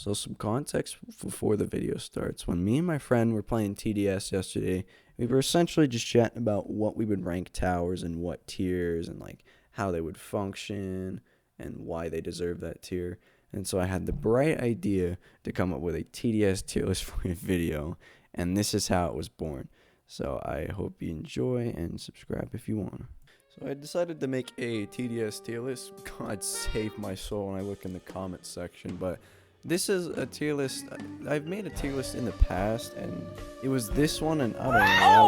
So some context before the video starts. When me and my friend were playing TDS yesterday, we were essentially just chatting about what we would rank towers and what tiers and like how they would function and why they deserve that tier. And so I had the bright idea to come up with a TDS tier list for a video, and this is how it was born. So I hope you enjoy and subscribe if you want. So I decided to make a TDS tier list. God save my soul when I look in the comments section, but this is a tier list. I've made a tier list in the past, and it was this one, and I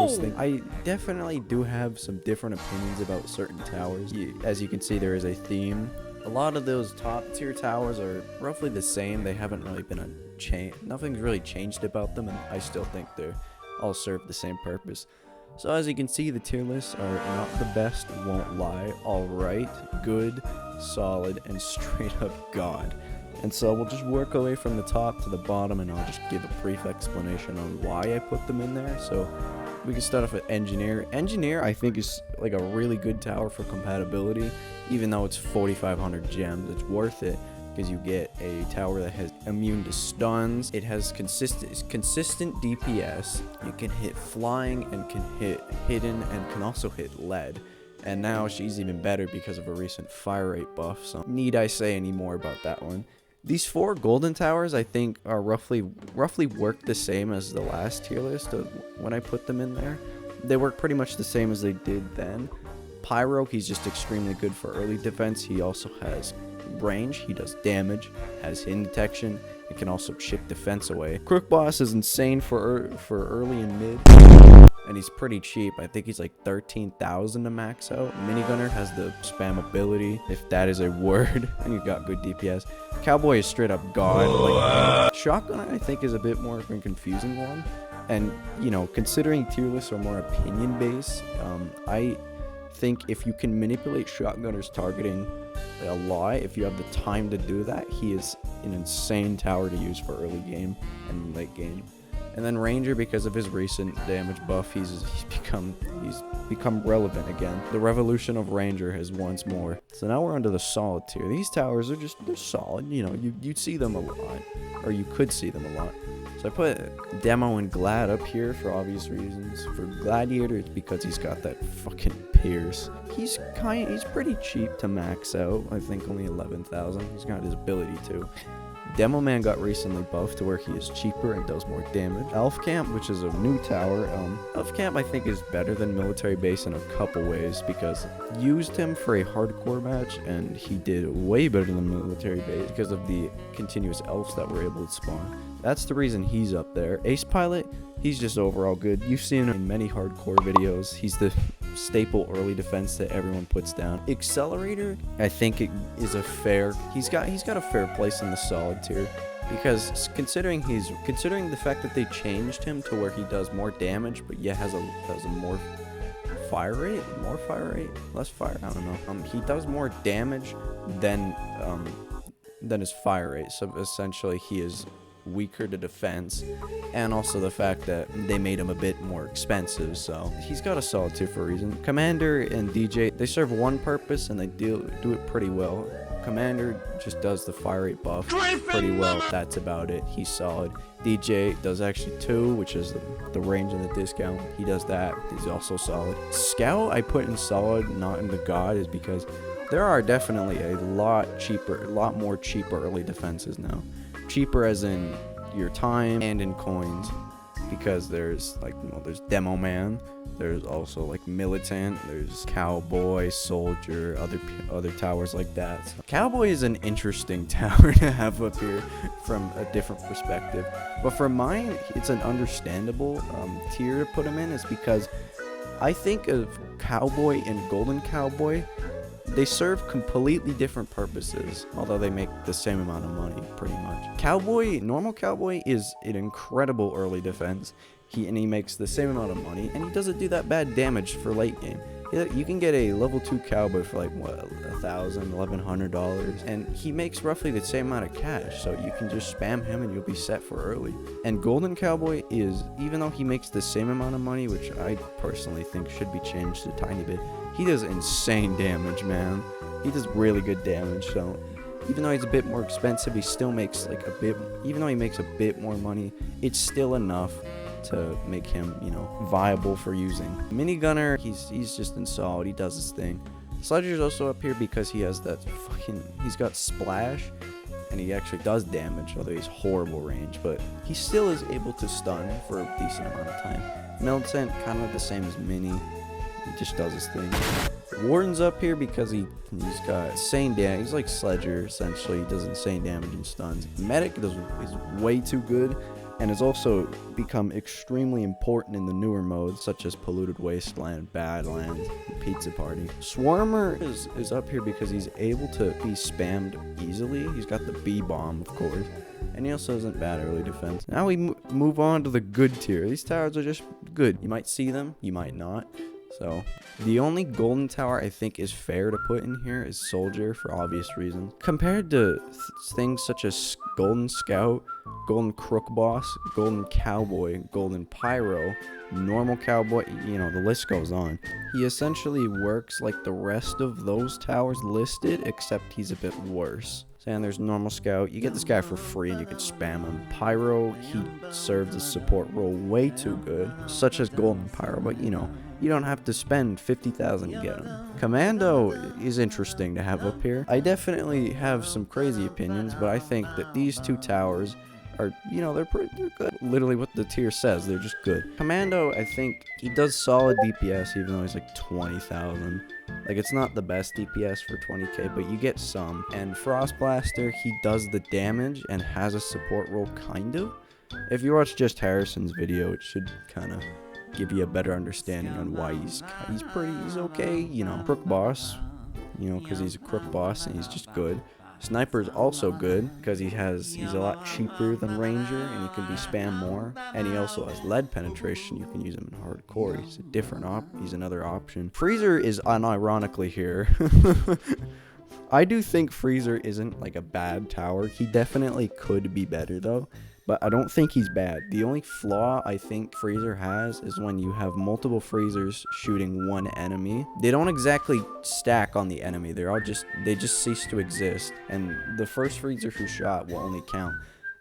don't know. I definitely do have some different opinions about certain towers. As you can see, there is a theme. A lot of those top tier towers are roughly the same. They haven't really been nothing's really changed about them, and I still think they all serve the same purpose. So as you can see, the tier lists are not the best, won't lie, alright, good, solid, and straight up God. And so we'll just work our way from the top to the bottom, and I'll just give a brief explanation on why I put them in there. So we can start off with Engineer. Engineer, I think, is like a really good tower for compatibility. Even though it's 4,500 gems, it's worth it because you get a tower that has immune to stuns. It has consistent DPS. You can hit flying and can hit hidden and can also hit lead. And now she's even better because of a recent fire rate buff. So need I say any more about that one? These 4 golden towers, I think, are roughly work the same as the last tier list when I put them in there. They work pretty much the same as they did then. Pyro, he's just extremely good for early defense. He also has range, he does damage, has hidden detection, and can also chip defense away. Crook Boss is insane for early and mid, and he's pretty cheap. I think he's like 13,000 to max out. Minigunner has the spam ability, if that is a word, and you've got good DPS. Cowboy is straight up God. Like, Shotgunner, I think, is a bit more of a confusing one. And, you know, considering tier lists are more opinion based, I think if you can manipulate Shotgunner's targeting a lot, if you have the time to do that, he is an insane tower to use for early game and late game. And then Ranger, because of his recent damage buff, he's become relevant again. The revolution of Ranger has once more. So now we're onto the solid tier. These towers are they're solid. You know, you'd see them a lot, or you could see them a lot. So I put Demo and Glad up here for obvious reasons. For Gladiator, it's because he's got that fucking Pierce. He's pretty cheap to max out. I think only 11,000. He's got his ability too. Demo Man got recently buffed to where he is cheaper and does more damage. Elf Camp, which is a new tower. Elf Camp, I think, is better than Military Base in a couple ways, because used him for a hardcore match and he did way better than Military Base because of the continuous elves that were able to spawn. That's the reason he's up there. Ace Pilot, he's just overall good. You've seen him in many hardcore videos. He's the staple early defense that everyone puts down. Accelerator, I think it is a fair. He's got a fair place in the solid tier, because considering the fact that they changed him to where he does more damage, but yet has a more fire rate, less fire. I don't know. He does more damage than his fire rate. So essentially, he is weaker to defense, and also the fact that they made him a bit more expensive, so he's got a solid tier for a reason. Commander and DJ, they serve one purpose and they do it pretty well. Commander just does the fire rate buff pretty well. That's about it. He's solid. DJ does actually 2, which is the range and the discount. He does that. He's also solid. Scout, I put in solid, not in the God, is because there are definitely a lot more cheaper early defenses now. Cheaper as in your time and in coins, because there's there's Demo Man, there's also like Militant, there's Cowboy, Soldier, other towers like that. So Cowboy is an interesting tower to have up here from a different perspective, but for mine, it's an understandable tier to put him in. Is because I think of Cowboy and Golden Cowboy. They serve completely different purposes, although they make the same amount of money, pretty much. Normal Cowboy is an incredible early defense. He makes the same amount of money, and he doesn't do that bad damage for late game. You can get a level 2 Cowboy for like, what, $1,000, $1,100, and he makes roughly the same amount of cash, so you can just spam him and you'll be set for early. And Golden Cowboy is, even though he makes the same amount of money, which I personally think should be changed a tiny bit, he does insane damage, man. He does really good damage, so even though he's a bit more expensive, he still makes like a bit, even though he makes a bit more money, it's still enough to make him, you know, viable for using. Minigunner, he's just in solid, he does his thing. Sledger's also up here because he has that he's got splash, and he actually does damage, although he's horrible range, but he still is able to stun for a decent amount of time. Militant, kind of the same as Mini, he just does his thing. Warden's up here because he's got insane damage. He's like Sledger, essentially. He does insane damage and stuns. Medic is way too good, and has also become extremely important in the newer modes, such as Polluted Wasteland, Badlands, and Pizza Party. Swarmer is up here because he's able to be spammed easily. He's got the B-bomb, of course, and he also isn't bad early defense. Now we move on to the good tier. These towers are just good. You might see them, you might not. So, the only golden tower I think is fair to put in here is Soldier, for obvious reasons. Compared to things such as Golden Scout, Golden Crook Boss, Golden Cowboy, Golden Pyro, Normal Cowboy, you know, the list goes on. He essentially works like the rest of those towers listed, except he's a bit worse. And there's Normal Scout. You get this guy for free and you can spam him. Pyro, he serves a support role way too good, such as Golden Pyro, but you know, you don't have to spend 50,000 to get him. Commando is interesting to have up here. I definitely have some crazy opinions, but I think that these two towers are, you know, they're good. Literally what the tier says, they're just good. Commando, I think he does solid DPS, even though he's like 20,000. Like, it's not the best DPS for 20k, but you get some. And Frost Blaster, he does the damage and has a support role, kind of. If you watch just Harrison's video, it should kind of give you a better understanding on why he's okay, you know. Crook Boss, you know, because he's a Crook Boss and he's just good. Sniper's also good because he's a lot cheaper than Ranger and he can be spam more, and he also has lead penetration. You can use him in hardcore. He's another option. Freezer is unironically here. I do think Freezer isn't like a bad tower. He definitely could be better though, but I don't think he's bad. The only flaw I think Freezer has is when you have multiple Freezers shooting one enemy. They don't exactly stack on the enemy. They just cease to exist, and the first Freezer who shot will only count.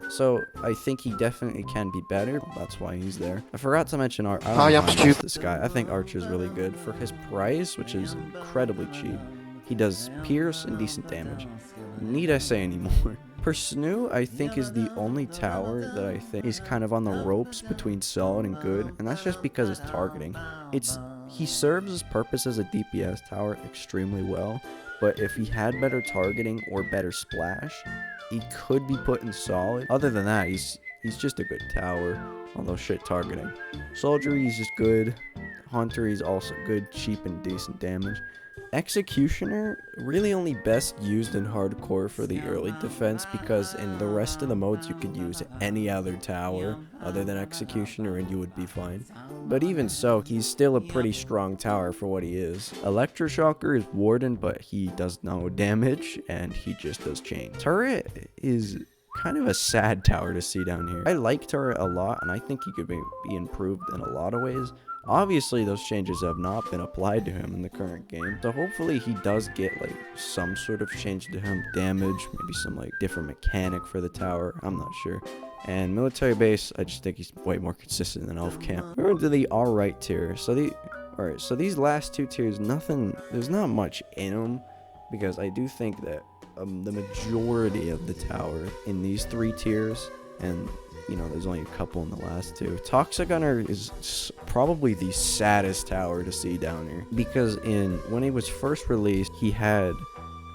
So I think he definitely can be better. That's why he's there. I forgot to mention Archer. I don't know this guy. I think Archer's really good for his price, which is incredibly cheap. He does pierce and decent damage. Need I say anymore? Persnu, I think, is the only tower that I think is kind of on the ropes between solid and good, and that's just because it's targeting. He serves his purpose as a DPS tower extremely well, but if he had better targeting or better splash, he could be put in solid. Other than that, he's just a good tower, although shit targeting. Soldier, he's just good. Hunter, he's also good, cheap, and decent damage. Executioner, really only best used in hardcore for the early defense, because in the rest of the modes you could use any other tower other than Executioner and you would be fine. But even so, he's still a pretty strong tower for what he is. Electroshocker is Warden, but he does no damage and he just does chain. Turret is kind of a sad tower to see down here. I like Turret a lot and I think he could be improved in a lot of ways. Obviously, those changes have not been applied to him in the current game, so hopefully he does get like some sort of change to him, damage, maybe some like different mechanic for the tower, I'm not sure. And military base, I just think he's way more consistent than Elf Camp. We're into the alright tier. So these last two tiers, there's not much in them, because I do think that the majority of the tower in these three tiers, and you know, there's only a couple in the last two. Toxic Gunner is probably the saddest tower to see down here, because when he was first released, he had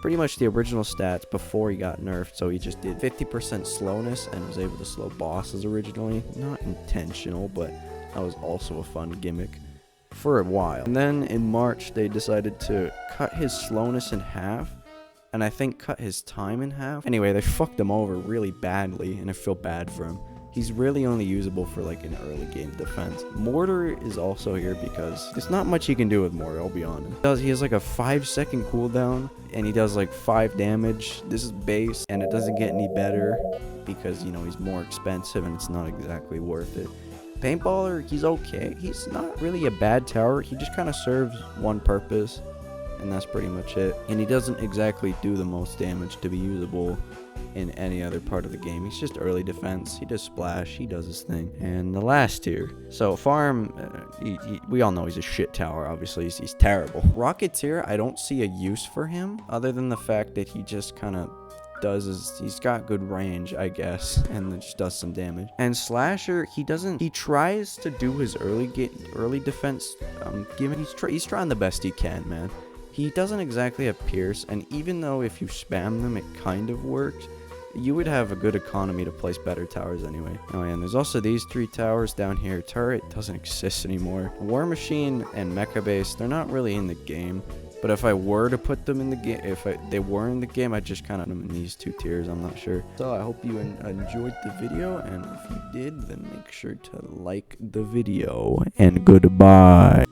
pretty much the original stats before he got nerfed, so he just did 50% slowness and was able to slow bosses originally. Not intentional, but that was also a fun gimmick for a while. And then in March, they decided to cut his slowness in half, and I think cut his time in half. Anyway, they fucked him over really badly, and I feel bad for him. He's really only usable for like an early game defense. Mortar is also here because there's not much he can do with Mortar, I'll be honest. He has like a 5-second cooldown and he does like 5 damage. This is base and it doesn't get any better because, you know, he's more expensive and it's not exactly worth it. Paintballer, he's okay. He's not really a bad tower. He just kind of serves one purpose. and that's pretty much it. And he doesn't exactly do the most damage to be usable in any other part of the game. He's just early defense. He does splash. He does his thing. And the last tier. So farm, we all know he's a shit tower. Obviously, he's terrible. Rocketeer, I don't see a use for him other than the fact that he just kind of he's got good range, I guess, and then just does some damage. And Slasher, he tries to do his early defense. He's trying the best he can, man. He doesn't exactly have Pierce, and even though if you spam them, it kind of works, you would have a good economy to place better towers anyway. Oh yeah, and there's also these 3 towers down here. Turret doesn't exist anymore. War Machine and Mecha Base, they're not really in the game. But if I were to put them in the game, they were in the game, I'd just kind of put them in these 2 tiers. I'm not sure. So I hope you enjoyed the video, and if you did, then make sure to like the video, and goodbye.